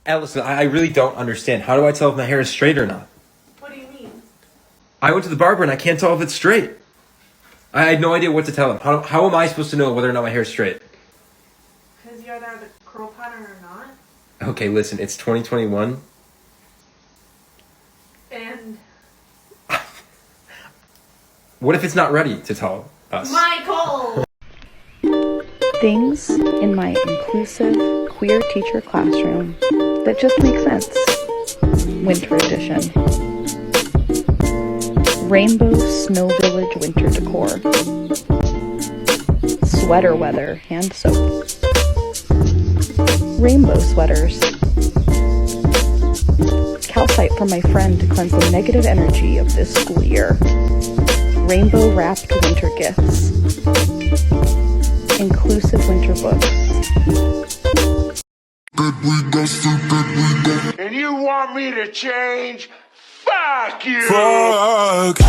Listen, I really don't understand. How do I tell if my hair is straight or not? What do you mean? I went to the barber and I can't tell if it's straight. I had no idea what to tell him. How am I supposed to know whether or not my hair is straight? Because you're either the curl pattern or not. Okay, listen, it's 2021. And What if it's not ready to tell us? Michael! Things in my inclusive queer teacher classroom that just make sense. Winter edition. Rainbow Snow Village winter decor. Sweater weather hand soap. Rainbow sweaters. Calcite from my friend to cleanse the negative energy of this school year. Rainbow wrapped winter gifts. Inclusive winter books. And you want me to change? Fuck you! Fuck you,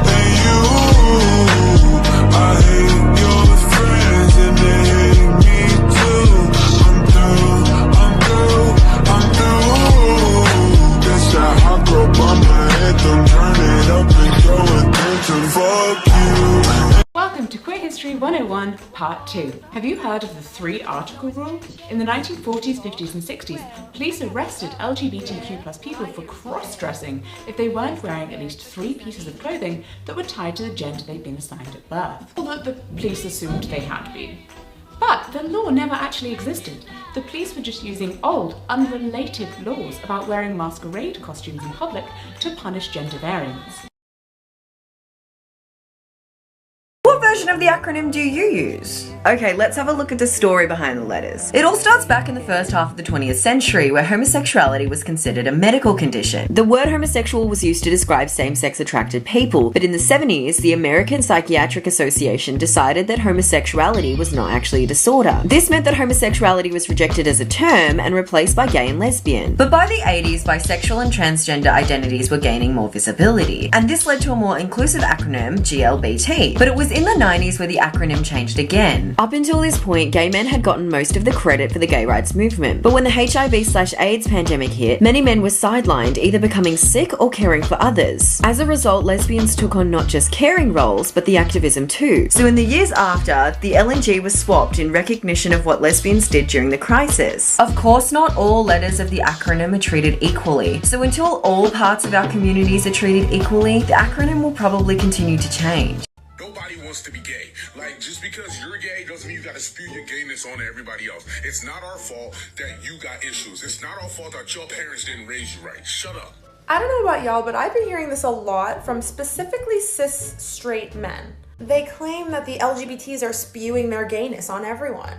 and you. I hate your friends and they hate me too. I'm through. That's that hot girl by my anthem. Turn it up and throw attention. Fuck you. Welcome to Queer History 101 Part 2. Have you heard of the 3-article rule? In the 1940s, 50s and 60s, police arrested LGBTQ+ people for cross-dressing if they weren't wearing at least 3 pieces of clothing that were tied to the gender they'd been assigned at birth, although the police assumed they had been. But the law never actually existed. The police were just using old, unrelated laws about wearing masquerade costumes in public to punish gender variance. What version of the acronym do you use? Okay, let's have a look at the story behind the letters. It all starts back in the first half of the 20th century, where homosexuality was considered a medical condition. The word homosexual was used to describe same-sex attracted people, but in the 70s, the American Psychiatric Association decided that homosexuality was not actually a disorder. This meant that homosexuality was rejected as a term and replaced by gay and lesbian. But by the 80s, bisexual and transgender identities were gaining more visibility, and this led to a more inclusive acronym, GLBT. But it was in the 90s where the acronym changed again. Up until this point, gay men had gotten most of the credit for the gay rights movement, but when the HIV/AIDS pandemic hit, many men were sidelined, either becoming sick or caring for others. As a result, lesbians took on not just caring roles, but the activism too. So in the years after, the LNG was swapped in recognition of what lesbians did during the crisis. Of course, not all letters of the acronym are treated equally, so until all parts of our communities are treated equally, the acronym will probably continue to change. Nobody wants to be gay. Like, just because you're gay doesn't mean you gotta spew your gayness on everybody else. It's not our fault that you got issues. It's not our fault that your parents didn't raise you right. Shut up. I don't know about y'all, but I've been hearing this a lot from specifically cis straight men. They claim that the LGBTs are spewing their gayness on everyone.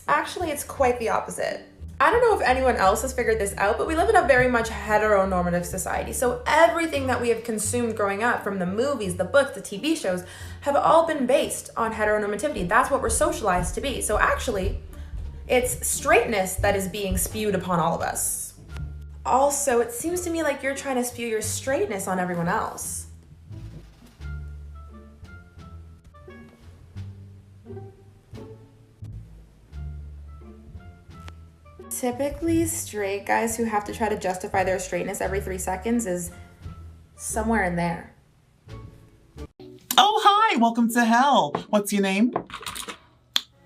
Actually, it's quite the opposite. I don't know if anyone else has figured this out, but we live in a very much heteronormative society. So everything that we have consumed growing up, from the movies, the books, the TV shows, have all been based on heteronormativity. That's what we're socialized to be. So actually, it's straightness that is being spewed upon all of us. Also, it seems to me like you're trying to spew your straightness on everyone else. Typically, straight guys who have to try to justify their straightness every 3 seconds is somewhere in there. Oh, hi, welcome to hell. What's your name?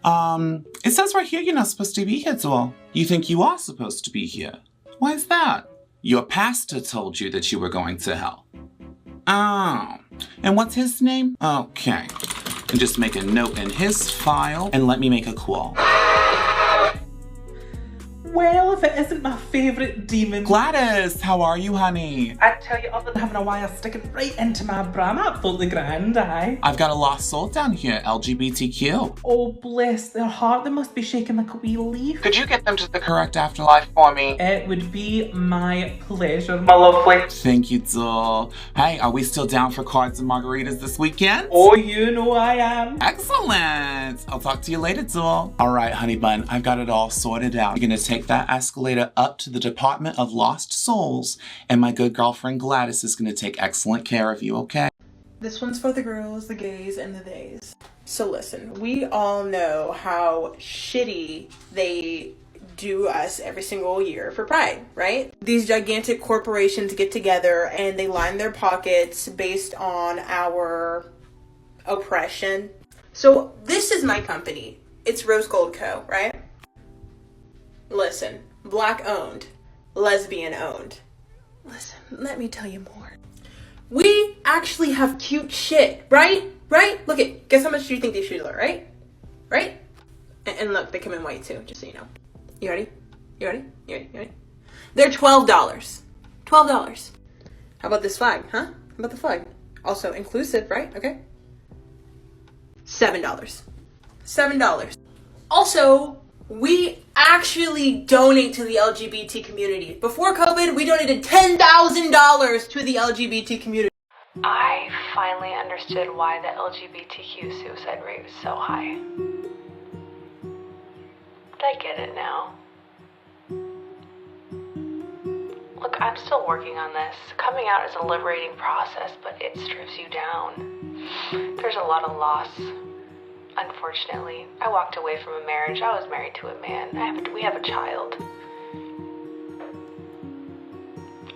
It says right here you're not supposed to be here, Zoel. You think you are supposed to be here. Why is that? Your pastor told you that you were going to hell. Oh, and what's his name? Okay, and just make a note in his file and let me make a call. Well, if it isn't my favourite demon. Gladys, how are you, honey? I tell you, other than having a wire sticking right into my bra, I'm absolutely grand, aye. I've got a lost soul down here, LGBTQ. Oh, bless their heart, they must be shaking like a wee leaf. Could you get them to the correct afterlife for me? It would be my pleasure, my lovely. Thank you, Zoel. Hey, are we still down for cards and margaritas this weekend? Oh, you know I am. Excellent. I'll talk to you later, Zoel. All right, honey bun, I've got it all sorted out. You're gonna take that escalator up to the Department of Lost Souls, and my good girlfriend Gladys is gonna take excellent care of you, okay? This one's for the girls, the gays, and the theys. So listen, we all know how shitty they do us every single year for Pride, right? These gigantic corporations get together and they line their pockets based on our oppression. So this is my company. It's Rose Gold Co., right? Listen, Black owned, lesbian owned. Listen, let me tell you more. We actually have cute shit, right? Right? Look at, guess how much do you think these shoes are, right? Right? And look, they come in white too, just so you know. You ready? You ready? You ready? You ready? They're $12. $12. How about this flag, huh? How about the flag? Also inclusive, right? Okay. $7. $7. Also, we actually donate to the LGBT community. Before COVID, we donated $10,000 to the LGBT community. I finally understood why the LGBTQ suicide rate was so high. I get it now. Look, I'm still working on this. Coming out is a liberating process, but it strips you down. There's a lot of loss. Unfortunately, I walked away from a marriage. I was married to a man. We have a child.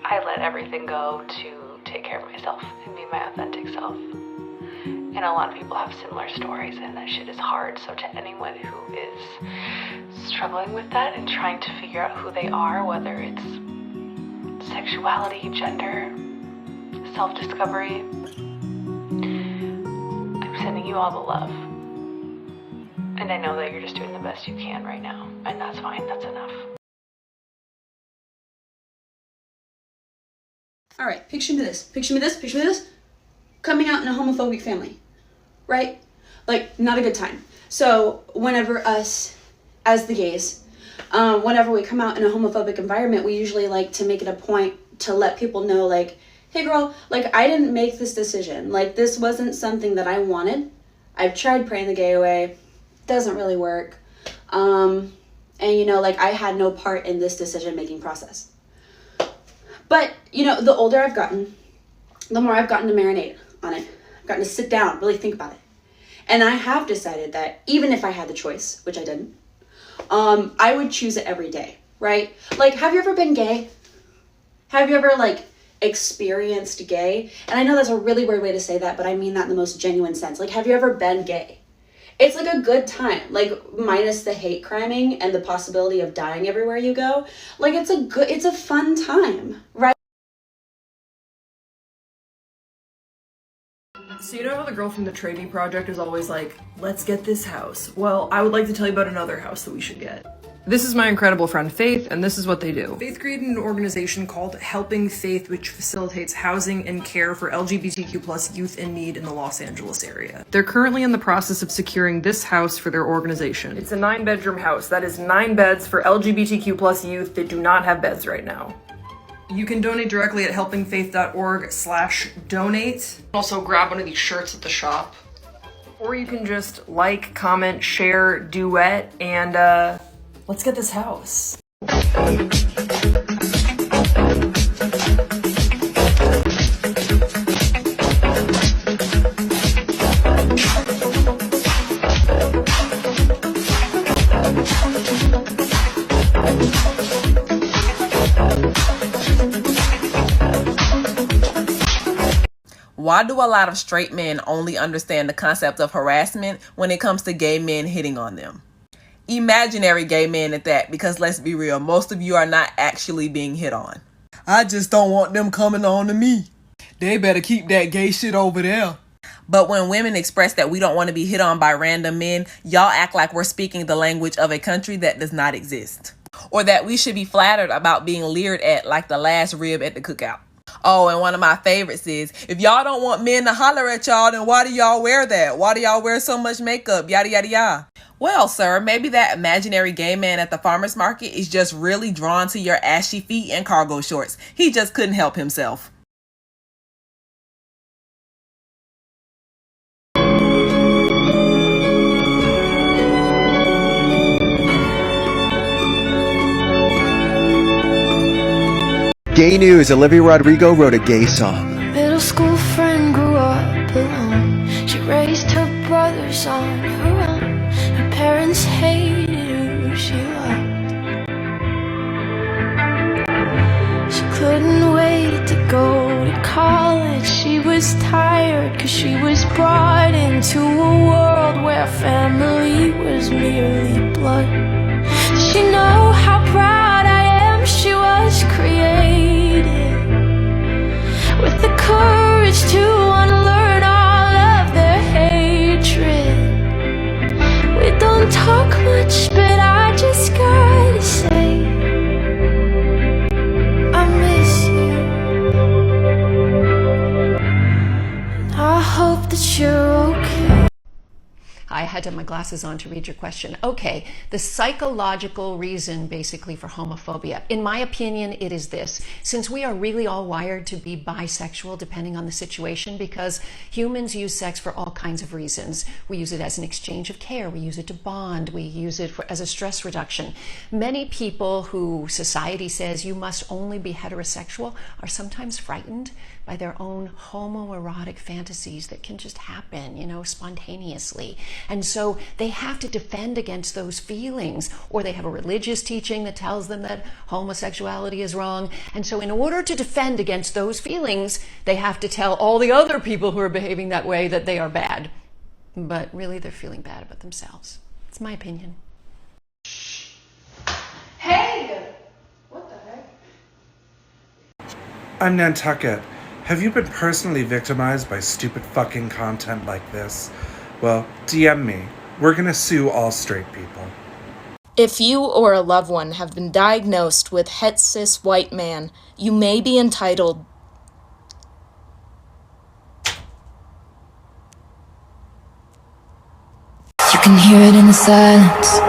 I let everything go to take care of myself and be my authentic self. And a lot of people have similar stories, and that shit is hard. So to anyone who is struggling with that and trying to figure out who they are, whether it's sexuality, gender, self-discovery, I'm sending you all the love. And I know that you're just doing the best you can right now. And that's fine, that's enough. All right, picture me this. Coming out in a homophobic family, right? Like, not a good time. So whenever us, as the gays, whenever we come out in a homophobic environment, we usually like to make it a point to let people know, like, hey girl, like, I didn't make this decision. Like, this wasn't something that I wanted. I've tried praying the gay away. Doesn't really work. And you know, like, I had no part in this decision-making process. But, you know, the older I've gotten, the more I've gotten to marinate on it. I've gotten to sit down, really think about it. And I have decided that even if I had the choice, which I didn't, I would choose it every day, right? Like, have you ever been gay? Have you ever, like, experienced gay? And I know that's a really weird way to say that, but I mean that in the most genuine sense. Like, have you ever been gay? It's like a good time, like, minus the hate criming and the possibility of dying everywhere you go. Like, it's a fun time, right? So you know how the girl from the Trevor Project is always like, let's get this house? Well, I would like to tell you about another house that we should get. This is my incredible friend Faith, and this is what they do. Faith created an organization called Helping Faith, which facilitates housing and care for LGBTQ+ youth in need in the Los Angeles area. They're currently in the process of securing this house for their organization. It's a 9-bedroom house. That is 9 beds for LGBTQ+ youth that do not have beds right now. You can donate directly at helpingfaith.org/donate. Also grab one of these shirts at the shop. Or you can just like, comment, share, duet, and let's get this house. Why do a lot of straight men only understand the concept of harassment when it comes to gay men hitting on them? Imaginary gay men at that, because let's be real, most of you are not actually being hit on. I just don't want them coming on to me. They better keep that gay shit over there. But when women express that we don't want to be hit on by random men, y'all act like we're speaking the language of a country that does not exist. Or that we should be flattered about being leered at like the last rib at the cookout. Oh, and one of my favorites is, if y'all don't want men to holler at y'all, then why do y'all wear that? Why do y'all wear so much makeup? Yada, yada, yada. Well, sir, maybe that imaginary gay man at the farmer's market is just really drawn to your ashy feet and cargo shorts. He just couldn't help himself. Gay news, Olivia Rodrigo wrote a gay song. Middle school friend grew up alone. She raised her brothers on her own. Her parents hated who she was. was tired, 'cause she was brought into a world where family was merely blood. Does she know how proud I am she was created with the courage to unlearn all of their hatred? We don't talk much, but I just gotta say I miss you. I hope that you're okay. I had to have my glasses on to read your question. Okay, the psychological reason basically for homophobia. In my opinion, it is this. Since we are really all wired to be bisexual depending on the situation, because humans use sex for all kinds of reasons. We use it as an exchange of care. We use it to bond. We use it as a stress reduction. Many people who society says you must only be heterosexual are sometimes frightened by their own homoerotic fantasies that can just happen, you know, spontaneously. And so they have to defend against those feelings, or they have a religious teaching that tells them that homosexuality is wrong. And so in order to defend against those feelings, they have to tell all the other people who are behaving that way that they are bad. But really they're feeling bad about themselves. It's my opinion. Hey! What the heck? I'm Nantucket. Have you been personally victimized by stupid fucking content like this? Well, DM me. We're gonna sue all straight people. If you or a loved one have been diagnosed with het cis white man, you may be entitled You can hear it in the silence.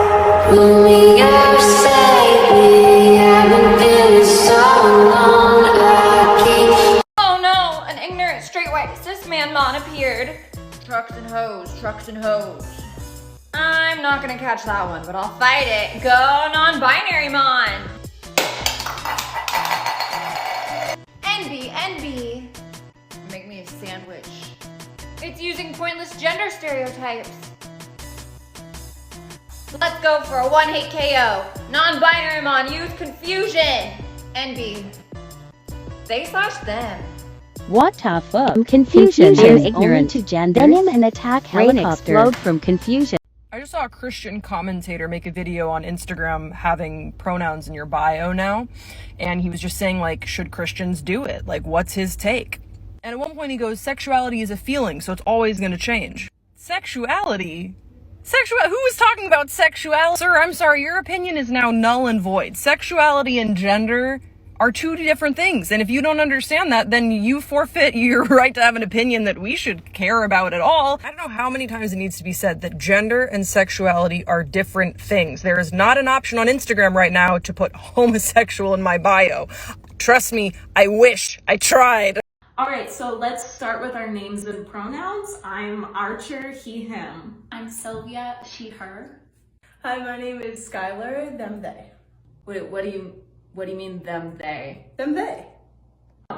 When we ever say we haven't been so long, I keep. Oh no! An ignorant, straight white cis man mon appeared. Trucks and hoes, trucks and hoes. I'm not gonna catch that one, but I'll fight it. Go non-binary mon! NB. Make me a sandwich. It's using pointless gender stereotypes. Let's go for a one-hit KO. Non-binary mon, use confusion. NB. They/them. What the fuck? Confusion is ignorant to gender. Venom and attack helicopter. Explode from confusion. I just saw a Christian commentator make a video on Instagram having pronouns in your bio now. And he was just saying, like, should Christians do it? Like, what's his take? And at one point he goes, sexuality is a feeling, so it's always going to change. Sexuality? Who is talking about sexuality? Sir, I'm sorry, your opinion is now null and void. Sexuality and gender are two different things. And if you don't understand that, then you forfeit your right to have an opinion that we should care about at all. I don't know how many times it needs to be said that gender and sexuality are different things. There is not an option on Instagram right now to put homosexual in my bio. Trust me, I wish. I tried. Alright, so let's start with our names and pronouns. I'm Archer, he, him. I'm Sylvia, she, her. Hi, my name is Skylar, them, they. Wait, what do you mean them, they? Them, they.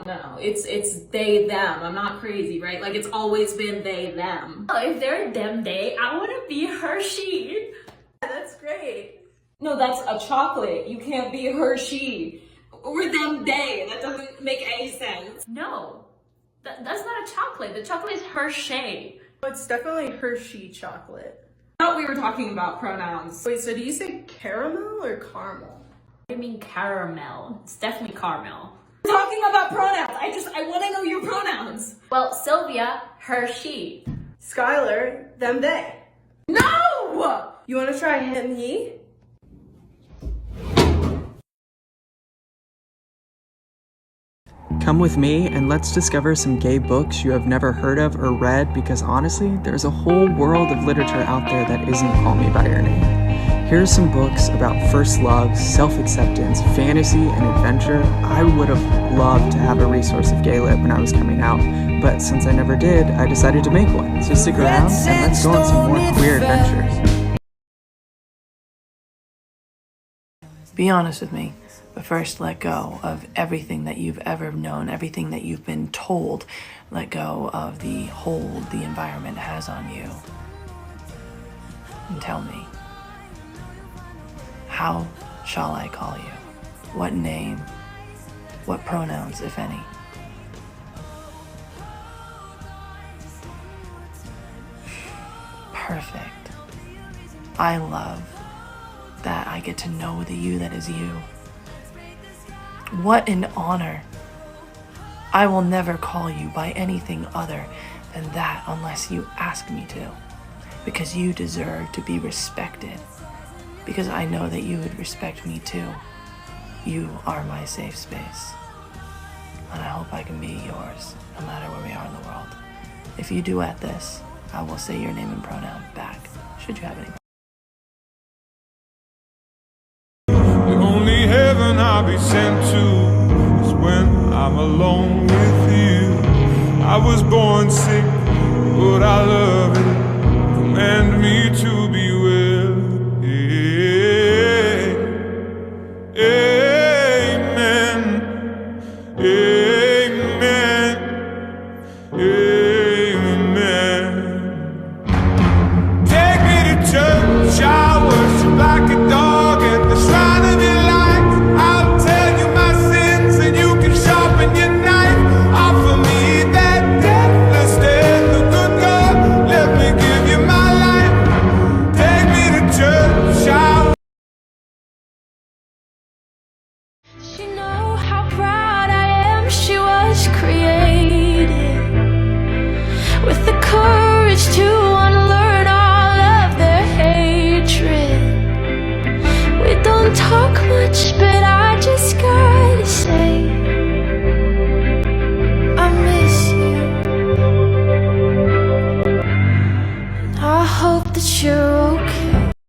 No, it's they, them. I'm not crazy, right? Like, it's always been they, them. Oh, if they're them, they, I want to be her, she. That's great. No, that's a chocolate. You can't be her, she. Or them, they. That doesn't make any sense. No. That's not a chocolate. The chocolate is Hershey. It's definitely Hershey chocolate. I thought we were talking about pronouns. Wait, so do you say caramel or caramel? I mean caramel. It's definitely caramel. We're talking about pronouns. I want to know your pronouns. Well, Sylvia, her, she. Skylar, them, they. No! You want to try him, he? Come with me and let's discover some gay books you have never heard of or read, because honestly, there's a whole world of literature out there that isn't Call Me By Your Name. Here's some books about first love, self-acceptance, fantasy, and adventure. I would have loved to have a resource of gay lit when I was coming out, but since I never did, I decided to make one. So stick around and let's go on some more queer adventures. Be honest with me. But first, let go of everything that you've ever known, everything that you've been told. Let go of the hold the environment has on you. And tell me, how shall I call you? What name? What pronouns, if any? perfect. I love that I get to know the you that is you. What an honor. I will never call you by anything other than that unless you ask me to, because you deserve to be respected, because I know that you would respect me too. You are my safe space, and I hope I can be yours no matter where we are in the world. If you duet this, I will say your name and pronoun back, should you have any. The only heaven I'll be sent to is when I'm alone with you. I was born sick, but I love it. Command me to be well. Yeah. Yeah.